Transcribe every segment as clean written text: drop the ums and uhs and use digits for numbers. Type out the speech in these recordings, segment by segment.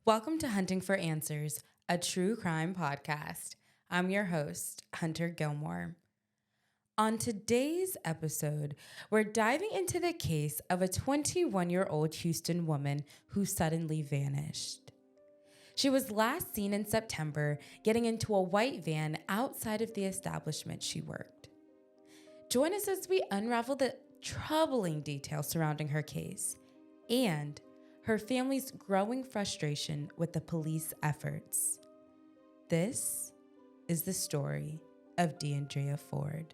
Welcome to Hunting for Answers, a true crime podcast. I'm your host, Hunter Gilmore. On today's episode, we're diving into the case of a 21-year-old Houston woman who suddenly vanished. She was last seen in September getting into a white van outside of the establishment she worked. Join us as we unravel the troubling details surrounding her case and her family's growing frustration with the police efforts. This is the story of Deundrea Ford.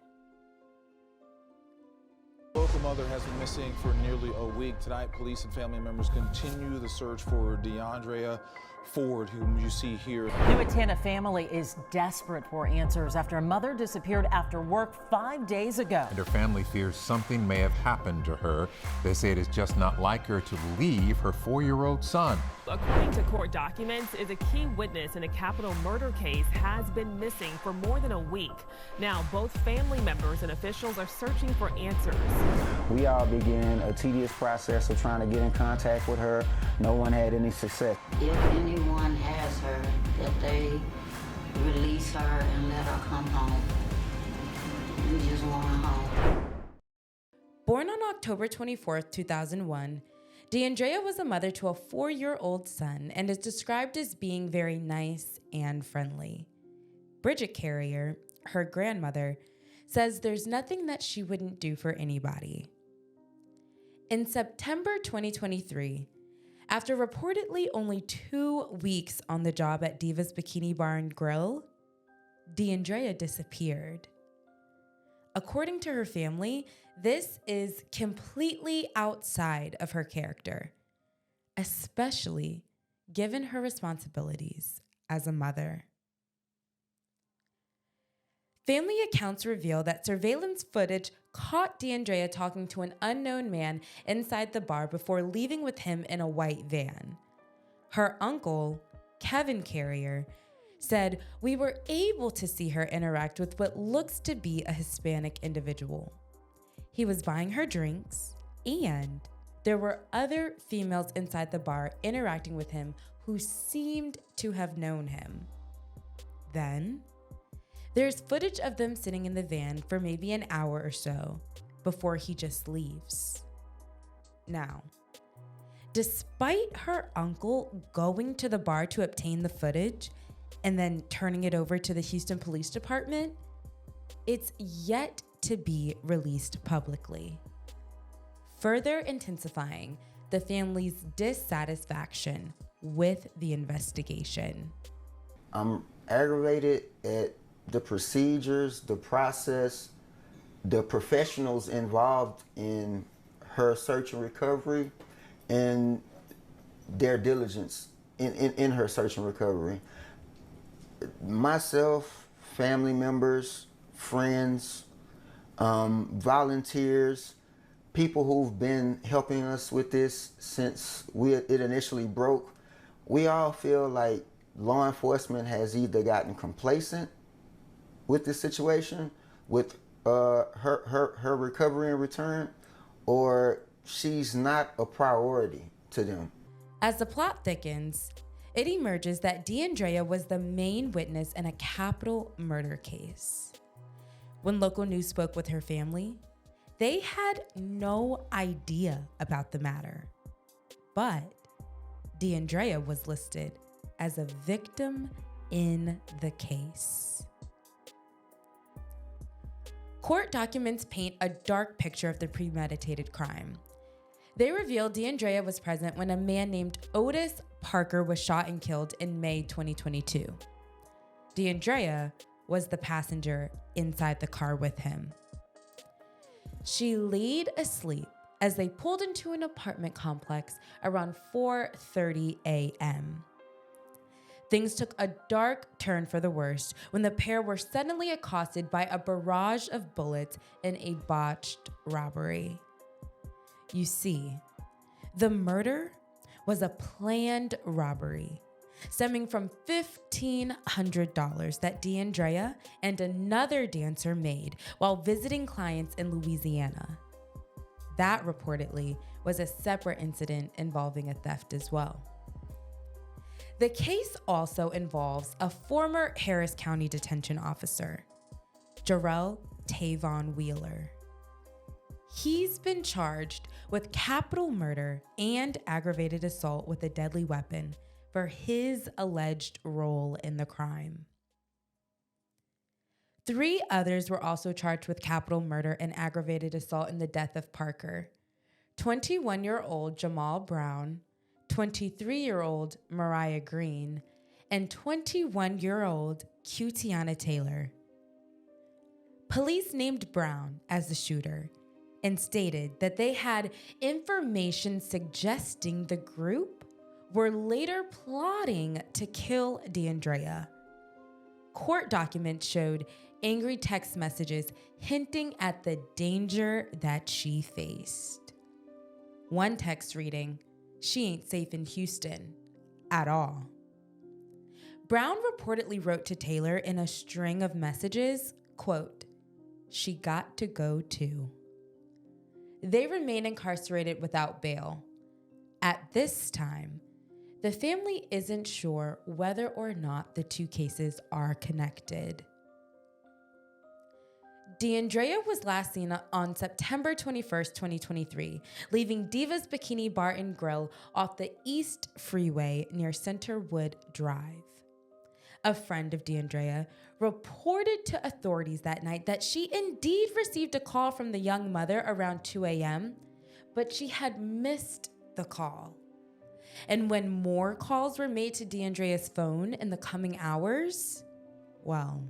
A local mother has been missing for nearly a week. Tonight, police and family members continue the search for Deundrea Ford, whom you see here. New Atlanta family is desperate for answers after a mother disappeared after work 5 days ago. And her family fears something may have happened to her. They say it is just not like her to leave her 4-year-old son. According to court documents, is a key witness in a capital murder case has been missing for more than a week. Now, both family members and officials are searching for answers. We all began a tedious process of trying to get in contact with her. No one had any success. If anyone has her, that they release her and let her come home. We just want her home. Born on October 24th, 2001, Deundrea was a mother to a 4-year-old son and is described as being very nice and friendly. Bridget Carrier, her grandmother, says there's nothing that she wouldn't do for anybody. In September 2023, after reportedly only 2 weeks on the job at Diva's Bikini Bar and Grill, Deundrea disappeared. According to her family, this is completely outside of her character, especially given her responsibilities as a mother. Family accounts reveal that surveillance footage caught Deundrea talking to an unknown man inside the bar before leaving with him in a white van. Her uncle, Kevin Carrier, said, "We were able to see her interact with what looks to be a Hispanic individual. He was buying her drinks, and there were other females inside the bar interacting with him who seemed to have known him." Then, there's footage of them sitting in the van for maybe an hour or so before he just leaves. Now, despite her uncle going to the bar to obtain the footage and then turning it over to the Houston Police Department, it's yet to be released publicly, further intensifying the family's dissatisfaction with the investigation. I'm aggravated at the procedures, the process, the professionals involved in her search and recovery, and their diligence in her search and recovery. Myself, family members, friends, volunteers, people who've been helping us with this since it initially broke, we all feel like law enforcement has either gotten complacent with this situation, with her recovery and return, or she's not a priority to them. As the plot thickens, it emerges that Deundrea was the main witness in a capital murder case. When local news spoke with her family, they had no idea about the matter. But Deundrea was listed as a victim in the case. Court documents paint a dark picture of the premeditated crime. They reveal Deundrea was present when a man named Otis Parker was shot and killed in May 2022. Deundrea was the passenger inside the car with him. She laid asleep as they pulled into an apartment complex around 4:30 a.m. Things took a dark turn for the worst when the pair were suddenly accosted by a barrage of bullets in a botched robbery. You see, the murder was a planned robbery stemming from $1,500 that Deundrea and another dancer made while visiting clients in Louisiana. That reportedly was a separate incident involving a theft as well. The case also involves a former Harris County detention officer, Jarrell Tavon Wheeler. He's been charged with capital murder and aggravated assault with a deadly weapon for his alleged role in the crime. 3 others were also charged with capital murder and aggravated assault in the death of Parker: 21-year-old Jamal Brown, 23-year-old Mariah Green, and 21-year-old Cutiana Taylor. Police named Brown as the shooter and stated that they had information suggesting the group were later plotting to kill Deundrea. Court documents showed angry text messages hinting at the danger that she faced. One text reading, "She ain't safe in Houston at all." Brown reportedly wrote to Taylor in a string of messages, quote, "She got to go too." They remain incarcerated without bail. At this time, the family isn't sure whether or not the 2 cases are connected. Deundrea was last seen on September 21st, 2023, leaving Diva's Bikini Bar and Grill off the East Freeway near Centerwood Drive. A friend of Deundrea reported to authorities that night that she indeed received a call from the young mother around 2 a.m., but she had missed the call. And when more calls were made to Deundrea's phone in the coming hours, well,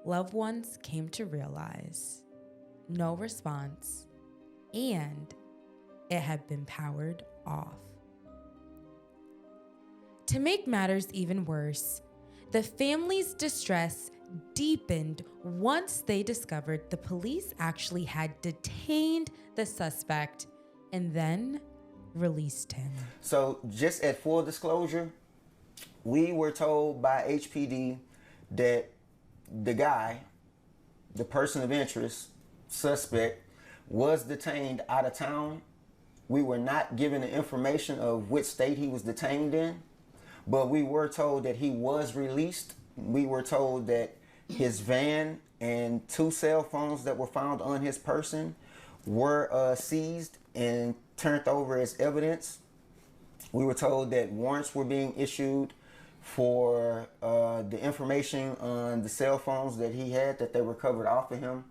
loved ones came to realize no response, and it had been powered off. To make matters even worse, the family's distress deepened once they discovered the police actually had detained the suspect and then released him. So just at full disclosure, we were told by HPD that the guy, the person of interest, suspect, was detained out of town. We were not given the information of which state he was detained in, but we were told that he was released. We were told that his van and 2 cell phones that were found on his person were seized and turned over as evidence. We were told that warrants were being issued for the information on the cell phones that he had, that they recovered off of him.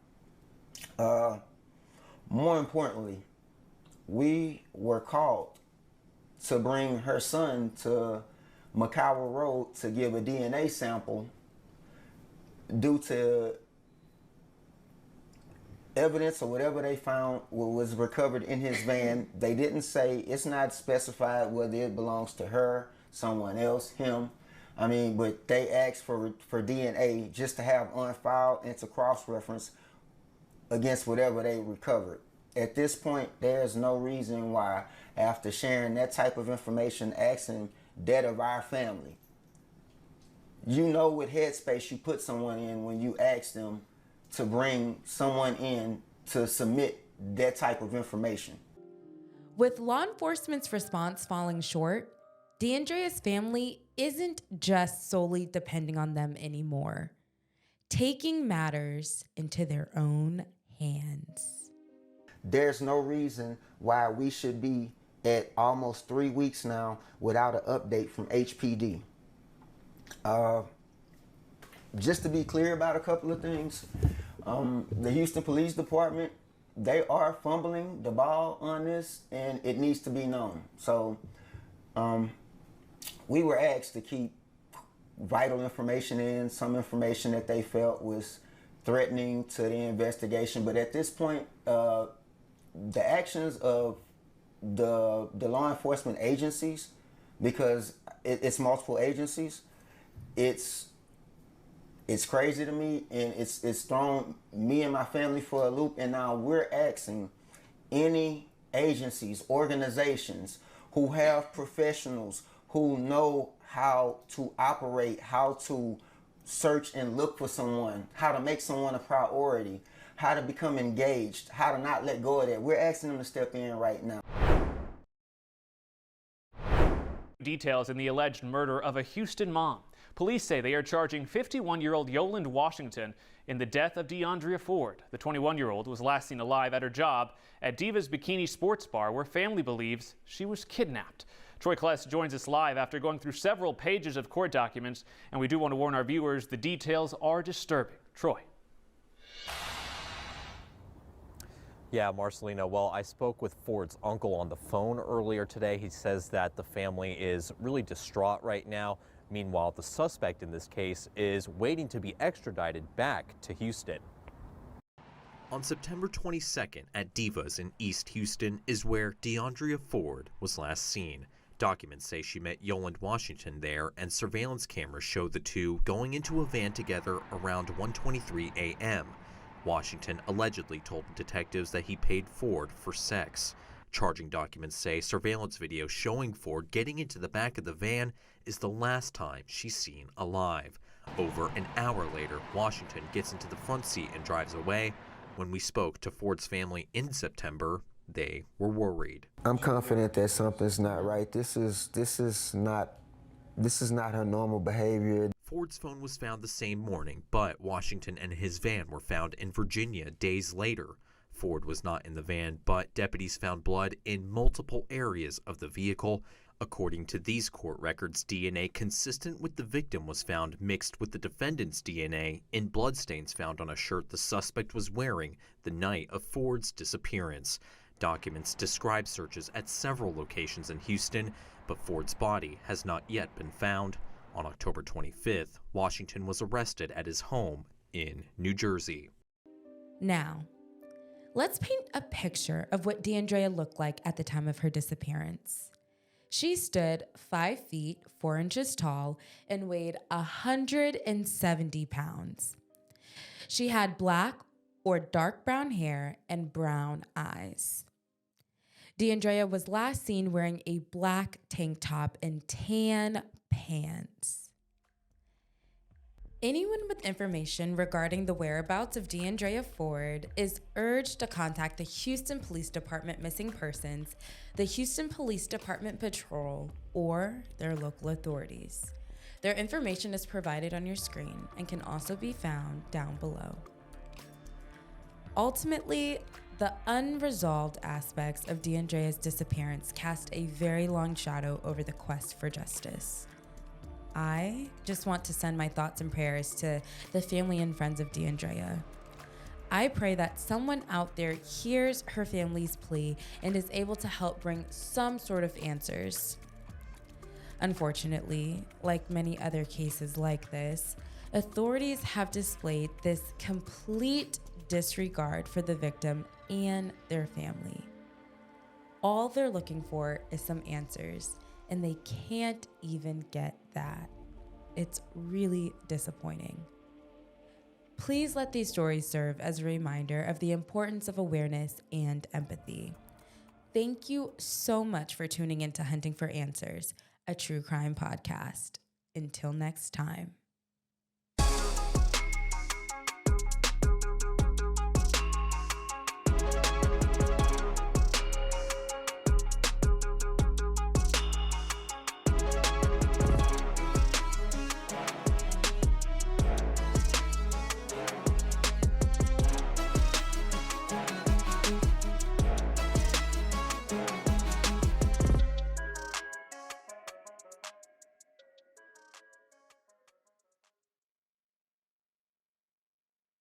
More importantly, we were called to bring her son to McCowell Road to give a DNA sample due to evidence or whatever they found was recovered in his van. They didn't say, it's not specified whether it belongs to her, someone else, him. I mean, but they asked for DNA just to have on file and to cross-reference against whatever they recovered. At this point, there's no reason why, after sharing that type of information, asking that of our family, you know what headspace you put someone in when you ask them to bring someone in to submit that type of information. With law enforcement's response falling short, Deundrea's family isn't just solely depending on them anymore, taking matters into their own hands. There's no reason why we should be at almost 3 weeks now without an update from HPD. Just to be clear about a couple of things, the Houston Police Department, they are fumbling the ball on this, and it needs to be known. So we were asked to keep vital information in, some information that they felt was threatening to the investigation. But at this point, the actions of the law enforcement agencies, because it's multiple agencies, it's crazy to me, and it's thrown me and my family for a loop. And now we're asking any agencies, organizations who have professionals who know how to operate, how to search and look for someone, how to make someone a priority, how to become engaged, how to not let go of that. We're asking them to step in right now. Details in the alleged murder of a Houston mom. Police say they are charging 51-year-old Yolande Washington in the death of Deundrea Ford. The 21-year-old was last seen alive at her job at Diva's Bikini Sports Bar, where family believes she was kidnapped. Troy Kless joins us live after going through several pages of court documents, and we do want to warn our viewers the details are disturbing. Troy. Yeah, Marcelino, well, I spoke with Ford's uncle on the phone earlier today. He says that the family is really distraught right now. Meanwhile, the suspect in this case is waiting to be extradited back to Houston. On September 22nd at Divas in East Houston is where Deundrea Ford was last seen. Documents say she met Yolande Washington there, and surveillance cameras show the two going into a van together around 1:23 a.m. Washington allegedly told detectives that he paid Ford for sex. Charging documents say surveillance video showing Ford getting into the back of the van is the last time she's seen alive. Over an hour later, Washington gets into the front seat and drives away. When we spoke to Ford's family in September, they were worried. I'm confident that something's not right. This is not her normal behavior. Ford's phone was found the same morning, but Washington and his van were found in Virginia days later. Ford was not in the van, but deputies found blood in multiple areas of the vehicle. According to these court records, DNA consistent with the victim was found mixed with the defendant's DNA in bloodstains found on a shirt the suspect was wearing the night of Ford's disappearance. Documents describe searches at several locations in Houston, but Ford's body has not yet been found. On October 25th, Washington was arrested at his home in New Jersey. Now, let's paint a picture of what Deundrea looked like at the time of her disappearance. She stood 5 feet 4 inches tall and weighed 170 pounds. She had black or dark brown hair and brown eyes. Deundrea was last seen wearing a black tank top and tan pants. Anyone with information regarding the whereabouts of Deundrea Ford is urged to contact the Houston Police Department Missing Persons, the Houston Police Department Patrol, or their local authorities. Their information is provided on your screen and can also be found down below. Ultimately, the unresolved aspects of Deundrea's disappearance cast a very long shadow over the quest for justice. I just want to send my thoughts and prayers to the family and friends of Deundrea. I pray that someone out there hears her family's plea and is able to help bring some sort of answers. Unfortunately, like many other cases like this, authorities have displayed this complete disregard for the victim and their family. All they're looking for is some answers, and they can't even get that. It's really disappointing. Please let these stories serve as a reminder of the importance of awareness and empathy. Thank you so much for tuning in to Hunting for Answers, a true crime podcast. Until next time.